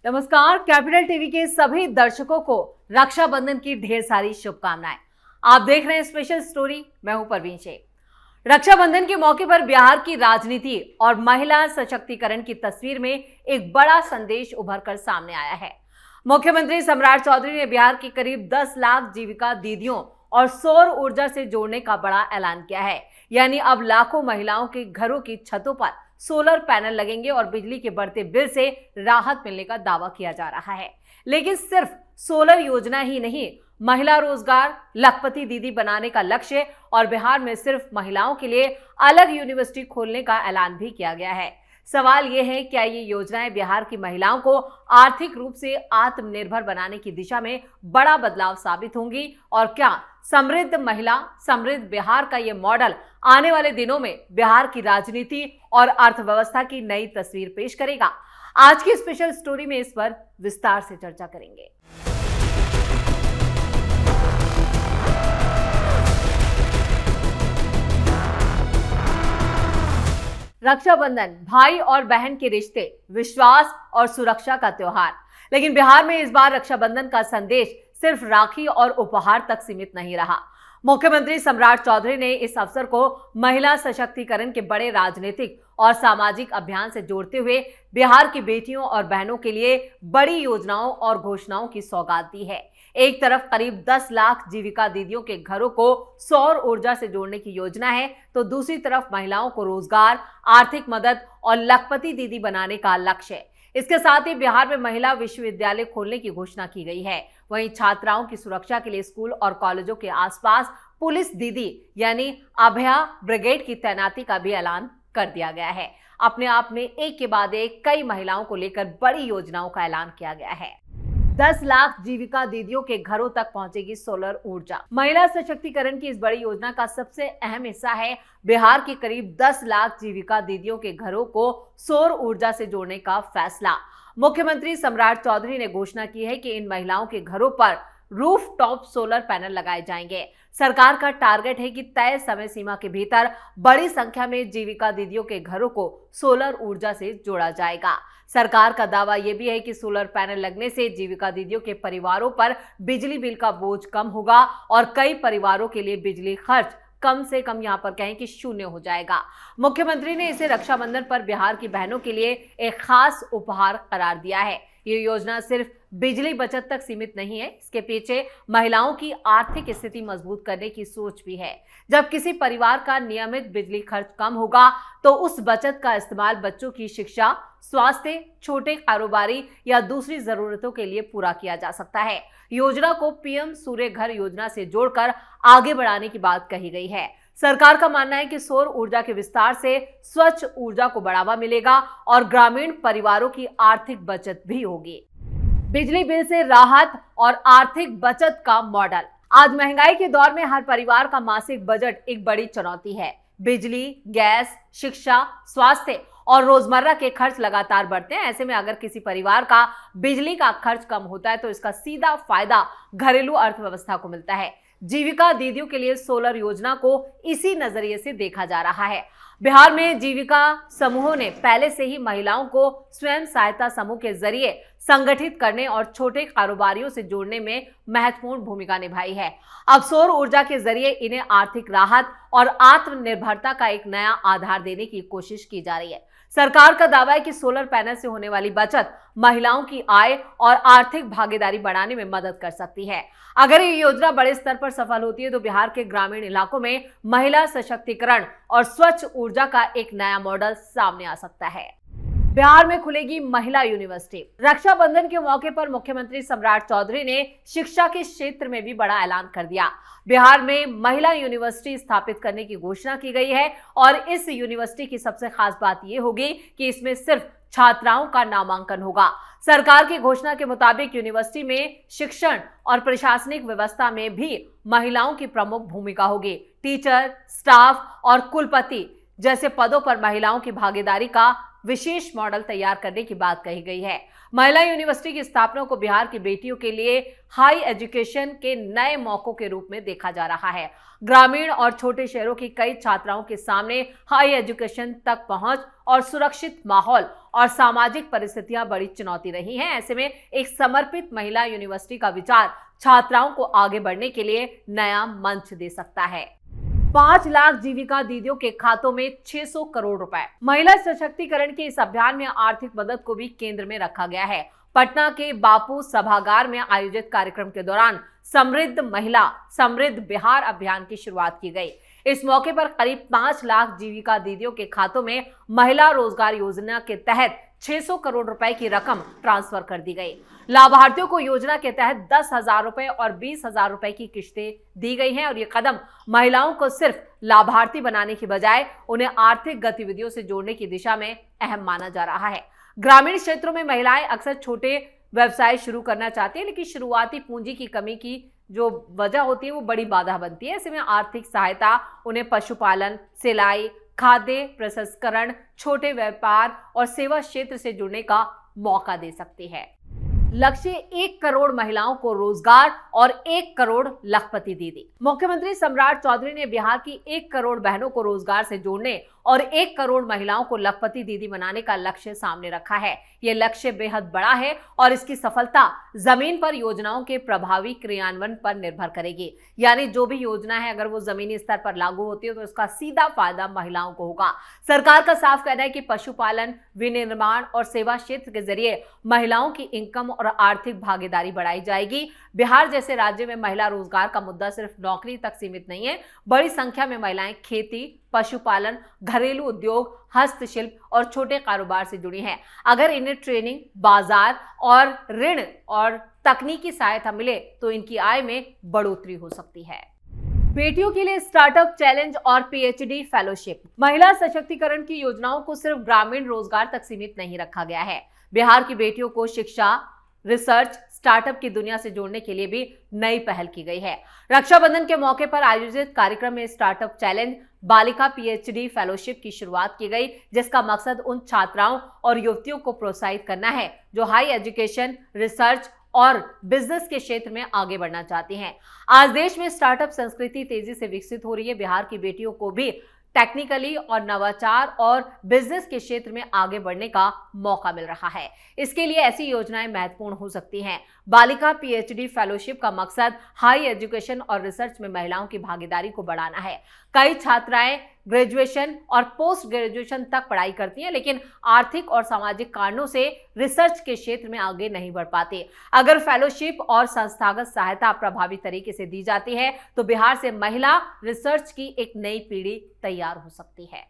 नमस्कार, capital TV के सभी दर्शकों को रक्षाबंधन की ढेर सारी शुभकामनाएं। आप देख रहे हैं स्पेशल स्टोरी। मैं हूं परवीन शेख। रक्षाबंधन के मौके पर बिहार की राजनीति और महिला सशक्तिकरण की तस्वीर में एक बड़ा संदेश उभर कर सामने आया है। मुख्यमंत्री सम्राट चौधरी ने बिहार की करीब 10 लाख जीविका दीदियों और सौर ऊर्जा से जोड़ने का बड़ा ऐलान किया है। यानी अब लाखों महिलाओं के घरों की छतों पर सोलर पैनल लगेंगे और बिजली के बढ़ते बिल से राहत मिलने का दावा किया जा रहा है। लेकिन सिर्फ सोलर योजना ही नहीं, महिला रोजगार, लखपति दीदी बनाने का लक्ष्य और बिहार में सिर्फ महिलाओं के लिए अलग यूनिवर्सिटी खोलने का ऐलान भी किया गया है। सवाल यह है, क्या ये योजनाएं बिहार की महिलाओं को आर्थिक रूप से आत्मनिर्भर बनाने की दिशा में बड़ा बदलाव साबित होंगी? और क्या समृद्ध महिला, समृद्ध बिहार का ये मॉडल आने वाले दिनों में बिहार की राजनीति और अर्थव्यवस्था की नई तस्वीर पेश करेगा? आज की स्पेशल स्टोरी में इस पर विस्तार से चर्चा करेंगे। रक्षाबंधन भाई और बहन के रिश्ते, विश्वास और सुरक्षा का त्योहार। लेकिन बिहार में इस बार रक्षाबंधन का संदेश सिर्फ राखी और उपहार तक सीमित नहीं रहा। मुख्यमंत्री सम्राट चौधरी ने इस अवसर को महिला सशक्तिकरण के बड़े राजनीतिक और सामाजिक अभियान से जोड़ते हुए बिहार की बेटियों और बहनों के लिए बड़ी योजनाओं और घोषणाओं की सौगात दी है। एक तरफ करीब 10 लाख जीविका दीदियों के घरों को सौर ऊर्जा से जोड़ने की योजना है, तो दूसरी तरफ महिलाओं को रोजगार, आर्थिक मदद और लखपति दीदी बनाने का लक्ष्य है। इसके साथ ही बिहार में महिला विश्वविद्यालय खोलने की घोषणा की गई है। वहीं छात्राओं की सुरक्षा के लिए स्कूल और कॉलेजों के आसपास पुलिस दीदी यानी अभया ब्रिगेड की तैनाती का भी ऐलान कर दिया गया है। अपने आप में एक के बाद एक कई महिलाओं को लेकर बड़ी योजनाओं का ऐलान किया गया है। 10 लाख जीविका दीदियों के घरों तक पहुंचेगी सोलर ऊर्जा। महिला सशक्तिकरण की इस बड़ी योजना का सबसे अहम हिस्सा है बिहार की करीब 10 लाख जीविका दीदियों के घरों को सौर ऊर्जा से जोड़ने का फैसला। मुख्यमंत्री सम्राट चौधरी ने घोषणा की है कि इन महिलाओं के घरों पर रूफटॉप सोलर पैनल लगाए जाएंगे। सरकार का टारगेट है कि तय समय सीमा के भीतर बड़ी संख्या में जीविका दीदियों के घरों को सोलर ऊर्जा से जोड़ा जाएगा। सरकार का दावा यह भी है कि सोलर पैनल लगने से जीविका दीदियों के परिवारों पर बिजली बिल का बोझ कम होगा और कई परिवारों के लिए बिजली खर्च कम से कम यहां पर कहें कि शून्य हो जाएगा। मुख्यमंत्री ने इसे रक्षाबंधन पर बिहार की बहनों के लिए एक खास उपहार करार दिया है। ये योजना सिर्फ बिजली बचत तक सीमित नहीं है, इसके पीछे महिलाओं की आर्थिक स्थिति मजबूत करने की सोच भी है। जब किसी परिवार का नियमित बिजली खर्च कम होगा तो उस बचत का इस्तेमाल बच्चों की शिक्षा, स्वास्थ्य, छोटे कारोबारी या दूसरी जरूरतों के लिए पूरा किया जा सकता है। योजना को पीएम सूर्य घर योजना से जोड़कर आगे बढ़ाने की बात कही गई है। सरकार का मानना है कि सौर ऊर्जा के विस्तार से स्वच्छ ऊर्जा को बढ़ावा मिलेगा और ग्रामीण परिवारों की आर्थिक बचत भी होगी। बिजली बिल से राहत और आर्थिक बचत का मॉडल। आज महंगाई के दौर में हर परिवार का मासिक बजट एक बड़ी चुनौती है। बिजली, गैस, शिक्षा, स्वास्थ्य और रोजमर्रा के खर्च लगातार बढ़ते हैं। ऐसे में अगर किसी परिवार का बिजली का खर्च कम होता है तो इसका सीधा फायदा घरेलू अर्थव्यवस्था को मिलता है। जीविका दीदियों के लिए सोलर योजना को इसी नजरिए से देखा जा रहा है। बिहार में जीविका समूहों ने पहले से ही महिलाओं को स्वयं सहायता समूह के जरिए संगठित करने और छोटे कारोबारियों से जोड़ने में महत्वपूर्ण भूमिका निभाई है। अब सौर ऊर्जा के जरिए इन्हें आर्थिक राहत और आत्मनिर्भरता का एक नया आधार देने की कोशिश की जा रही है। सरकार का दावा है कि सोलर पैनल से होने वाली बचत महिलाओं की आय और आर्थिक भागीदारी बढ़ाने में मदद कर सकती है। अगर ये योजना बड़े स्तर पर सफल होती है तो बिहार के ग्रामीण इलाकों में महिला सशक्तिकरण और स्वच्छ ऊर्जा का एक नया मॉडल सामने आ सकता है। बिहार में खुलेगी महिला यूनिवर्सिटी। रक्षाबंधन के मौके पर मुख्यमंत्री सम्राट चौधरी ने शिक्षा के क्षेत्र में भी बड़ा ऐलान कर दिया। बिहार में महिला यूनिवर्सिटी स्थापित करने की घोषणा की गई है और इस यूनिवर्सिटी की सबसे खास बात यह होगी कि इसमें सिर्फ छात्राओं का नामांकन होगा। सरकार की घोषणा के मुताबिक यूनिवर्सिटी में शिक्षण और प्रशासनिक व्यवस्था में भी महिलाओं की प्रमुख भूमिका होगी। टीचर, स्टाफ और कुलपति जैसे पदों पर महिलाओं की भागीदारी का विशेष मॉडल तैयार करने की बात कही गई है। महिला यूनिवर्सिटी की स्थापना को बिहार की बेटियों के लिए हाई एजुकेशन के नए मौकों के रूप में देखा जा रहा है। ग्रामीण और छोटे शहरों की कई छात्राओं के सामने हाई एजुकेशन तक पहुंच और सुरक्षित माहौल और सामाजिक परिस्थितियां बड़ी चुनौती रही हैं। ऐसे में एक समर्पित महिला यूनिवर्सिटी का विचार छात्राओं को आगे बढ़ने के लिए नया मंच दे सकता है। 5 लाख जीविका दीदियों के खातों में 600 करोड़ रुपए। महिला सशक्तिकरण के इस अभियान में आर्थिक मदद को भी केंद्र में रखा गया है। पटना के बापू सभागार में आयोजित कार्यक्रम के दौरान समृद्ध महिला समृद्ध बिहार अभियान की शुरुआत की गई। इस मौके पर करीब 5 लाख जीविका दीदियों के खातों में महिला रोजगार योजना के तहत 600 करोड़ रुपए की रकम ट्रांसफर कर दी गई। लाभार्थियों को योजना के तहत 10,000 रुपए और 20,000 रुपए की किश्तें दी गई हैं और ये कदम महिलाओं को सिर्फ लाभार्थी बनाने की बजाय उन्हें आर्थिक गतिविधियों से जोड़ने की दिशा में अहम माना जा रहा है। ग्रामीण क्षेत्रों में महिलाएं अक्सर छोटे व्यवसाय शुरू करना चाहती हैं, लेकिन शुरुआती पूंजी की कमी की जो वजह होती है वो बड़ी बाधा बनती है। ऐसे में आर्थिक सहायता उन्हें पशुपालन, सिलाई, खाद्य प्रसंस्करण, छोटे व्यापार और सेवा क्षेत्र से जुड़ने का मौका दे सकती है। लक्ष्य 1 करोड़ महिलाओं को रोजगार और 1 करोड़ लखपति दीदी। मुख्यमंत्री सम्राट चौधरी ने बिहार की 1 करोड़ बहनों को रोजगार से जोड़ने और 1 करोड़ महिलाओं को लखपति दीदी बनाने का लक्ष्य सामने रखा है। यह लक्ष्य बेहद बड़ा है और इसकी सफलता जमीन पर योजनाओं के प्रभावी क्रियान्वयन पर निर्भर करेगी। यानी जो भी योजना है अगर वो जमीनी स्तर पर लागू होती है तो इसका सीधा फायदा महिलाओं को होगा। सरकार का साफ कहना है कि पशुपालन, विनिर्माण और सेवा क्षेत्र के जरिए महिलाओं की इनकम और आर्थिक भागीदारी बढ़ाई जाएगी। बिहार जैसे राज्य में महिला रोजगार का मुद्दा सिर्फ नौकरी तक सीमित नहीं है। बड़ी संख्या में महिलाएं खेती, पशुपालन, घरेलू उद्योग, हस्तशिल्प और छोटे कारोबार से जुड़ी हैं। अगर इन्हें ट्रेनिंग, बाजार और ऋण और तकनीकी सहायता मिले तो इनकी आय में बढ़ोतरी हो सकती है। बेटियों के लिए स्टार्टअप चैलेंज और पीएचडी फेलोशिप। महिला सशक्तिकरण की योजनाओं को सिर्फ ग्रामीण रोजगार तक सीमित नहीं रखा गया है। बिहार की बेटियों को शिक्षा, रिसर्च, स्टार्टअप की दुनिया से जोड़ने के लिए भी नई पहल की गई है। रक्षाबंधन के मौके पर आयोजित कार्यक्रम में स्टार्टअप चैलेंज बालिका पीएचडी फेलोशिप की शुरुआत की गई, जिसका मकसद उन छात्राओं और युवतियों को प्रोत्साहित करना है जो हाई एजुकेशन, रिसर्च और बिजनेस के क्षेत्र में आगे बढ़ना चाहती हैं। आज देश में स्टार्टअप संस्कृति तेजी से विकसित हो रही है। बिहार की बेटियों को भी टेक्निकली और नवाचार और बिजनेस के क्षेत्र में आगे बढ़ने का मौका मिल रहा है। इसके लिए ऐसी योजनाएं महत्वपूर्ण हो सकती हैं। बालिका पीएचडी फेलोशिप का मकसद हाई एजुकेशन और रिसर्च में महिलाओं की भागीदारी को बढ़ाना है। कई छात्राएं ग्रेजुएशन और पोस्ट ग्रेजुएशन तक पढ़ाई करती हैं, लेकिन आर्थिक और सामाजिक कारणों से रिसर्च के क्षेत्र में आगे नहीं बढ़ पाती। अगर फेलोशिप और संस्थागत सहायता प्रभावी तरीके से दी जाती है तो बिहार से महिला रिसर्च की एक नई पीढ़ी तैयार हो सकती है।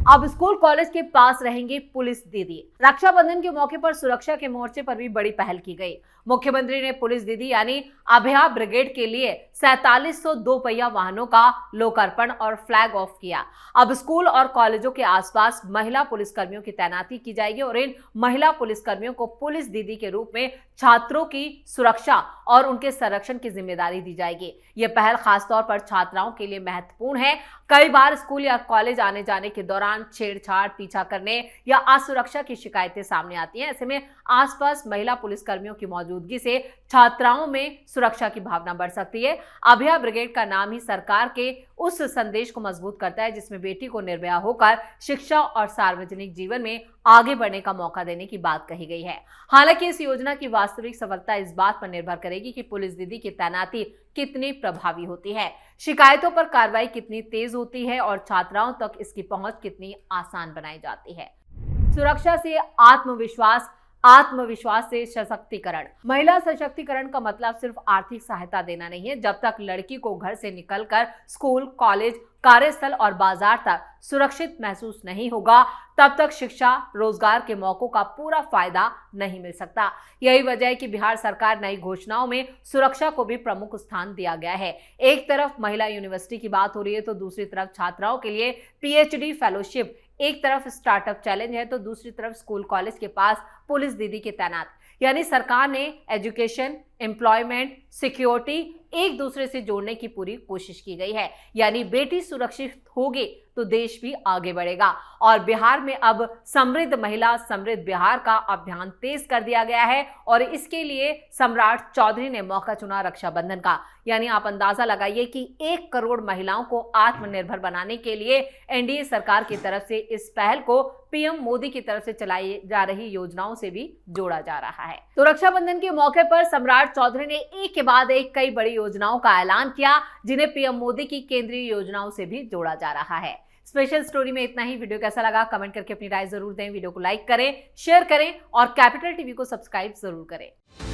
अब स्कूल कॉलेज के पास रहेंगे पुलिस दीदी। रक्षाबंधन के मौके पर सुरक्षा के मोर्चे पर भी बड़ी पहल की गई। मुख्यमंत्री ने पुलिस दीदी यानी अभया ब्रिगेड के लिए 4700 दोपहिया वाहनों का लोकार्पण और फ्लैग ऑफ किया। अब स्कूल और कॉलेजों के आसपास महिला पुलिसकर्मियों की तैनाती की जाएगी और इन महिला पुलिसकर्मियों को पुलिस दीदी के रूप में छात्रों की सुरक्षा और उनके संरक्षण की जिम्मेदारी दी जाएगी। यह पहल खासतौर पर छात्राओं के लिए महत्वपूर्ण है। कई बार स्कूल या कॉलेज आने जाने के दौरान छेड़छाड़, पीछा करने या असुरक्षा की शिकायतें सामने आती हैं। ऐसे में आसपास महिला पुलिसकर्मियों की मौजूदगी से छात्राओं में सुरक्षा की भावना बढ़ सकती है। अभया ब्रिगेड का नाम ही सरकार के उस संदेश को मजबूत करता है जिसमें बेटी को निर्भया होकर शिक्षा और सार्वजनिक जीवन में आगे बढ़ने का मौका देने की बात कही गई है। हालांकि इस योजना की वास्तविक सफलता इस बात पर निर्भर करेगी कि पुलिस दीदी की तैनाती कितनी प्रभावी होती है, शिकायतों पर कार्रवाई कितनी तेज होती है और छात्राओं तक इसकी पहुंच कितनी आसान बनाई जाती है। सुरक्षा से आत्मविश्वास, आत्मविश्वास से सशक्तिकरण। महिला सशक्तिकरण का मतलब सिर्फ आर्थिक सहायता देना नहीं है। जब तक लड़की को घर से निकलकर स्कूल, कॉलेज, कार्यस्थल और बाजार तक सुरक्षित महसूस नहीं होगा, तब तक शिक्षा, रोजगार के मौकों का पूरा फायदा नहीं मिल सकता। यही वजह है कि बिहार सरकार नई घोषणाओं में सुरक्षा को भी प्रमुख स्थान दिया गया है। एक तरफ महिला यूनिवर्सिटी की बात हो रही है तो दूसरी तरफ छात्राओं के लिए पीएचडी फेलोशिप, एक तरफ स्टार्टअप चैलेंज है तो दूसरी तरफ स्कूल कॉलेज के पास पुलिस दीदी के तैनात। यानी सरकार ने एजुकेशन, एम्प्लॉयमेंट, सिक्योरिटी एक दूसरे से जोड़ने की पूरी कोशिश की गई है। यानी बेटी सुरक्षित होगी तो देश भी आगे बढ़ेगा। और बिहार में अब समृद्ध महिला समृद्ध बिहार का अभियान तेज कर दिया गया है और इसके लिए सम्राट चौधरी ने मौका चुना रक्षाबंधन का। यानी आप अंदाजा लगाइए कि 1 करोड़ महिलाओं को आत्मनिर्भर बनाने के लिए एनडीए सरकार की तरफ से इस पहल को पीएम मोदी की तरफ से चलाई जा रही योजनाओं से भी जोड़ा जा रहा है। तो रक्षाबंधन के मौके पर सम्राट चौधरी ने एक के बाद एक कई बड़ी योजनाओं का ऐलान किया, जिन्हें पीएम मोदी की केंद्रीय योजनाओं से भी जोड़ा जा रहा है। स्पेशल स्टोरी में इतना ही। वीडियो कैसा लगा कमेंट करके अपनी राय जरूर दें, वीडियो को लाइक करें, शेयर करें और कैपिटल टीवी को सब्सक्राइब जरूर करें।